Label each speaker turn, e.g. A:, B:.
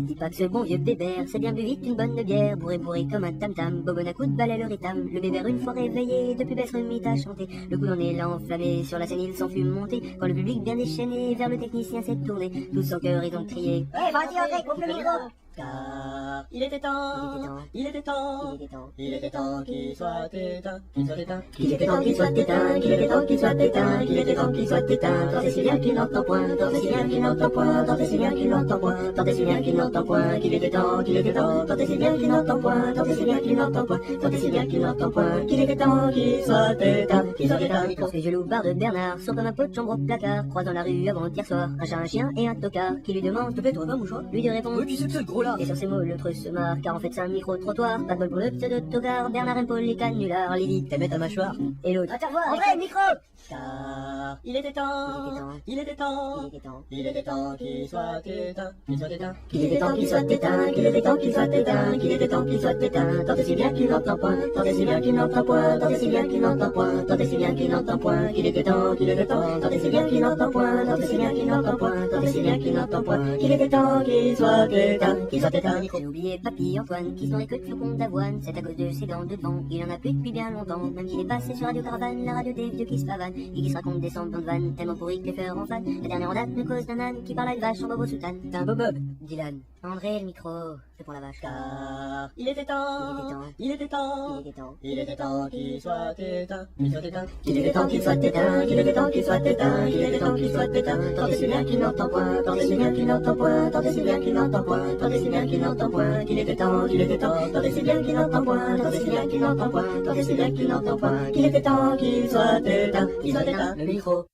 A: Dis pas que ce bon vieux bébert s'est bien bu vite une bonne bière, bourré comme un tam-tam, bobonne à coups de balai le rythme. Le bébert une fois réveillé, de plus belle se remit à chanter. Le coup en élan enflammé, sur la scène il s'en fut monté. Quand le public bien déchaîné, vers le technicien s'est tourné. Tous en chœur ils ont crié:
B: Eh, vas-y André, coupe le micro.
C: Car il était temps, il était temps, il était temps qu'il soit éteint, qu'il soit éteint.
A: Qu'il était temps qu'il soit éteint, qu'il était temps qu'il soit éteint, qu'il était temps qu'il soit éteint. Tant et si bien qu'il n'entend point, tant et si bien qu'il n'entend point, tant et si bien qu'il n'entend point, tant et si bien qu'il n'entend point. Qu'il était temps, tant et si bien qu'il n'entend point, tant et si bien qu'il n'entend point, tant et si bien qu'il n'entend point. Qu'il était temps qu'il soit éteint, qu'il soit éteint. Quand ce vieux loupard de Bernard sort comme un pot de chambre au placard, croise dans la rue avant-hier soir un chat, un chien et un tocard qui lui demande: te plaît-toi, mouchoir? Lui dit répond:
C: Qui c'est que ce gros là?
A: Et sur ces mots, l'autre se marre, car en fait c'est un micro-trottoir. Pas de bol pour le pseudo-tocard, Bernard aime pas les canulars. Lydie,
C: T'aimais ta mâchoire?
A: et l'autre:
B: Va te revoir, André, micro.
C: Car il était temps, il était temps, il était temps qu'il soit éteint, qu'il soit éteint.
A: Qu'il était temps qu'il soit éteint, qu'il était temps qu'il soit éteint, qu'il était temps qu'il soit éteint. Tant et si bien qu'il n'entend point, tant et si bien qu'il n'entend point, tant et si bien qu'il n'entend point, tant et si bien qu'il n'entend point. Qu'il était temps, tant et si bien qu'il n'entend point, tant et si bien qu'il n'entend point, tant et si bien qu'il n'entend point. Qu'il était temps qu'il soit éteint, qu'il soit éteint. J'ai oublié Papy Antoine qui se nourrit que de flocons d'avoine. C'est à cause de ses dents de devant, il en a plus depuis bien longtemps. Même qu'il est passé sur Radio Caravane, la radio des vieux qui se pavanent et qui se racontent des semblants de vannes tellement pourris que les fers en fan. La dernière en date ne cause d'un âne qui parle à une vache en bobo soutane. D'un bobob, Dylan. André, le micro, c'est pour la vache.
C: Car il était temps, il était temps, il était temps qu'il soit éteint, qu'il soit éteint.
A: Qu'il était temps qu'il soit éteint, qu'il était temps qu'il soit éteint, qu'il était temps qu'il soit éteint. Tant et si bien qu'il n'entend point, tant et si bien qu'il n'entend point, tant et si bien qu'il n'entend point, tant et si bien qu'il n'entend point. Qu'il était temps, tant et si bien qu'il n'entend point, tant et si bien qu'il n'entend point, tant et si bien qu'il n'entend point. Qu'il était temps qu'il soit éteint, qu'il soit éteint. Le micro.